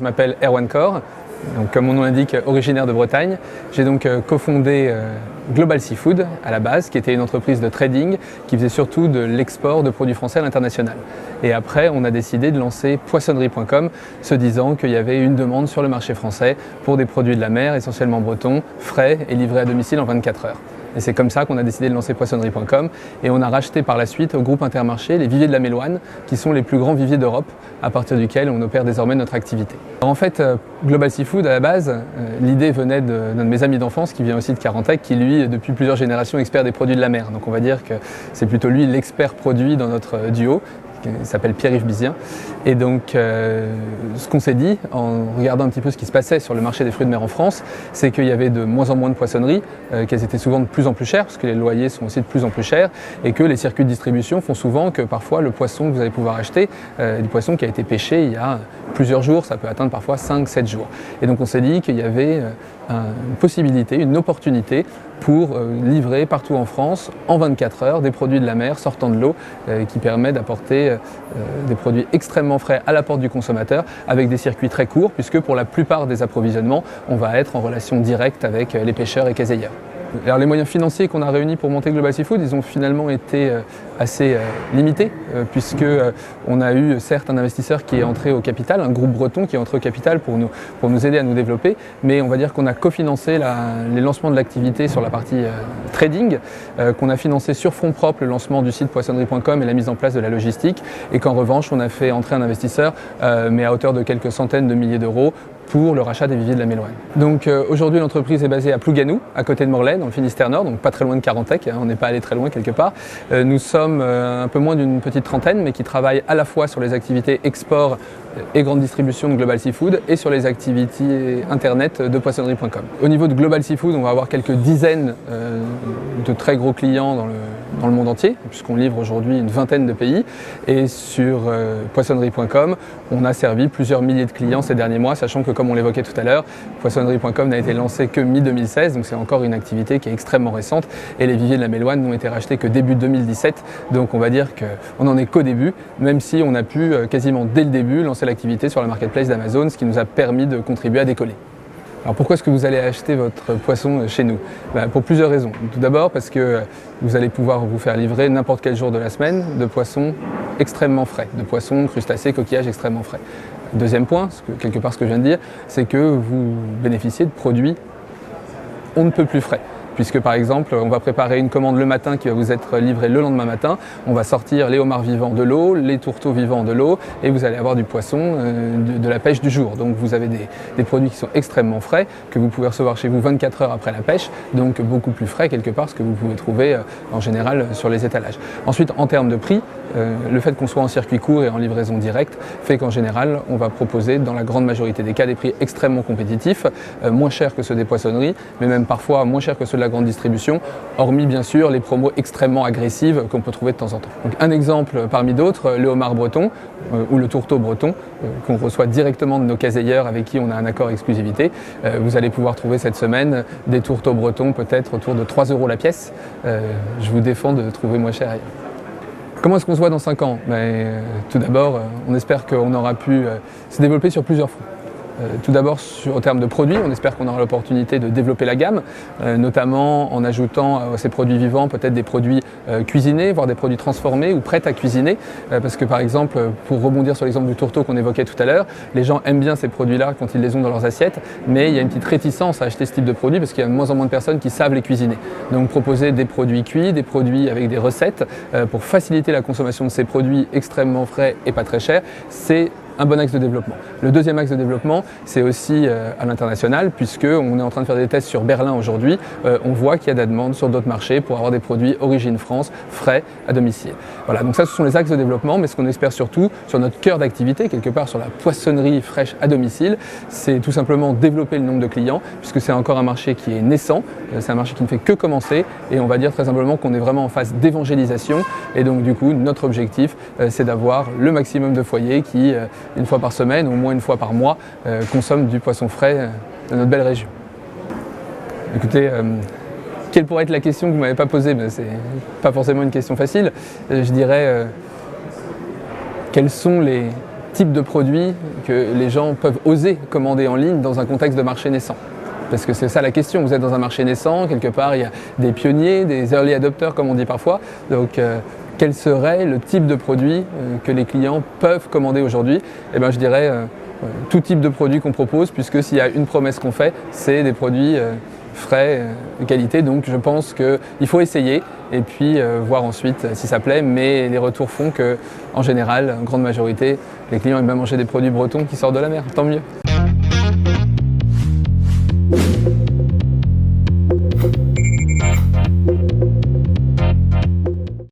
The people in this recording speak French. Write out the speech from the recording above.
m'appelle Erwan Corr, donc, comme mon nom l'indique, originaire de Bretagne. J'ai donc cofondé Global Seafood à la base, qui était une entreprise de trading qui faisait surtout de l'export de produits français à l'international. Et après, on a décidé de lancer poissonnerie.com, se disant qu'il y avait une demande sur le marché français pour des produits de la mer, essentiellement bretons, frais et livrés à domicile en 24 heures. Et c'est comme ça qu'on a décidé de lancer poissonnerie.com et on a racheté par la suite au groupe Intermarché les viviers de la Méloine, qui sont les plus grands viviers d'Europe, à partir duquel on opère désormais notre activité. Alors en fait, Global Seafood, à la base, l'idée venait d'un de mes amis d'enfance qui vient aussi de Carantec, qui lui, depuis plusieurs générations, est expert des produits de la mer. Donc on va dire que c'est plutôt lui l'expert produit dans notre duo. Il s'appelle Pierre-Yves Bizien. Et donc, ce qu'on s'est dit, en regardant un petit peu ce qui se passait sur le marché des fruits de mer en France, c'est qu'il y avait de moins en moins de poissonneries, qu'elles étaient souvent de plus en plus chères, parce que les loyers sont aussi de plus en plus chers, et que les circuits de distribution font souvent que parfois le poisson que vous allez pouvoir acheter, du poisson qui a été pêché il y a plusieurs jours, ça peut atteindre parfois 5-7 jours. Et donc on s'est dit qu'il y avait une possibilité, une opportunité pour livrer partout en France, en 24 heures, des produits de la mer sortant de l'eau, qui permet d'apporter des produits extrêmement frais à la porte du consommateur, avec des circuits très courts, puisque pour la plupart des approvisionnements, on va être en relation directe avec les pêcheurs et caseilleurs. Alors les moyens financiers qu'on a réunis pour monter Global Seafood, ils ont finalement été assez limités, puisque on a eu certes un investisseur qui est entré au capital, un groupe breton qui est entré au capital pour nous aider à nous développer, mais on va dire qu'on a cofinancé les lancements de l'activité sur la partie trading, qu'on a financé sur fonds propres le lancement du site poissonnerie.com et la mise en place de la logistique, et qu'en revanche on a fait entrer un investisseur, mais à hauteur de quelques centaines de milliers d'euros, pour le rachat des viviers de la Méloine. Donc aujourd'hui l'entreprise est basée à Plougasnou, à côté de Morlaix, dans le Finistère Nord, donc pas très loin de Carantec, on n'est pas allé très loin quelque part. Nous sommes un peu moins d'une petite trentaine, mais qui travaillent à la fois sur les activités export et grande distribution de Global Seafood et sur les activités internet de poissonnerie.com. Au niveau de Global Seafood, on va avoir quelques dizaines de très gros clients dans le monde entier, puisqu'on livre aujourd'hui une vingtaine de pays. Et sur poissonnerie.com, on a servi plusieurs milliers de clients ces derniers mois, sachant que, comme on l'évoquait tout à l'heure, poissonnerie.com n'a été lancé que mi-2016, donc c'est encore une activité qui est extrêmement récente. Et les viviers de la Méloine n'ont été rachetés que début 2017, donc on va dire qu'on n'en est qu'au début, même si on a pu quasiment dès le début lancer l'activité sur la marketplace d'Amazon, ce qui nous a permis de contribuer à décoller. Alors pourquoi est-ce que vous allez acheter votre poisson chez nous ? Pour plusieurs raisons. Tout d'abord parce que vous allez pouvoir vous faire livrer n'importe quel jour de la semaine de poissons extrêmement frais, de poissons, crustacés, coquillages extrêmement frais. Deuxième point, quelque part ce que je viens de dire, c'est que vous bénéficiez de produits on ne peut plus frais. Puisque par exemple, on va préparer une commande le matin qui va vous être livrée le lendemain matin. On va sortir les homards vivants de l'eau, les tourteaux vivants de l'eau, et vous allez avoir du poisson de la pêche du jour. Donc vous avez des produits qui sont extrêmement frais, que vous pouvez recevoir chez vous 24 heures après la pêche, donc beaucoup plus frais quelque part, ce que vous pouvez trouver en général sur les étalages. Ensuite, en termes de prix, le fait qu'on soit en circuit court et en livraison directe fait qu'en général, on va proposer dans la grande majorité des cas des prix extrêmement compétitifs, moins chers que ceux des poissonneries, mais même parfois moins chers que ceux de la grande distribution, hormis bien sûr les promos extrêmement agressives qu'on peut trouver de temps en temps. Donc, un exemple parmi d'autres, le homard breton ou le tourteau breton qu'on reçoit directement de nos caseilleurs avec qui on a un accord exclusivité. Vous allez pouvoir trouver cette semaine des tourteaux bretons peut-être autour de 3 € la pièce. Je vous défends de trouver moins cher ailleurs. Comment est-ce qu'on se voit dans 5 ans ? Tout d'abord, on espère qu'on aura pu se développer sur plusieurs fronts. Tout d'abord, en termes de produits, on espère qu'on aura l'opportunité de développer la gamme, notamment en ajoutant à ces produits vivants peut-être des produits cuisinés, voire des produits transformés ou prêts à cuisiner. Parce que par exemple, pour rebondir sur l'exemple du tourteau qu'on évoquait tout à l'heure, les gens aiment bien ces produits-là quand ils les ont dans leurs assiettes, mais il y a une petite réticence à acheter ce type de produit parce qu'il y a de moins en moins de personnes qui savent les cuisiner. Donc proposer des produits cuits, des produits avec des recettes pour faciliter la consommation de ces produits extrêmement frais et pas très chers, c'est un bon axe de développement. Le deuxième axe de développement, c'est aussi à l'international, puisqu'on est en train de faire des tests sur Berlin aujourd'hui. On voit qu'il y a de la demande sur d'autres marchés pour avoir des produits origine France, frais, à domicile. Voilà, donc ça, ce sont les axes de développement, mais ce qu'on espère surtout sur notre cœur d'activité, quelque part sur la poissonnerie fraîche à domicile, c'est tout simplement développer le nombre de clients, puisque c'est encore un marché qui est naissant, c'est un marché qui ne fait que commencer, et on va dire très simplement qu'on est vraiment en phase d'évangélisation, et donc du coup, notre objectif, c'est d'avoir le maximum de foyers qui une fois par semaine, ou au moins une fois par mois, consomment du poisson frais de notre belle région. Écoutez, quelle pourrait être la question que vous ne m'avez pas posée ? C'est pas forcément une question facile. Je dirais, quels sont les type de produit que les gens peuvent oser commander en ligne dans un contexte de marché naissant. Parce que c'est ça la question, vous êtes dans un marché naissant, quelque part il y a des pionniers, des early adopters comme on dit parfois. Donc quel serait le type de produit que les clients peuvent commander aujourd'hui? Eh bien je dirais tout type de produit qu'on propose, puisque s'il y a une promesse qu'on fait, c'est des produits frais, de qualité. Donc je pense qu'il faut essayer et puis voir ensuite si ça plaît. Mais les retours font qu'en général, en grande majorité, les clients aiment bien manger des produits bretons qui sortent de la mer. Tant mieux.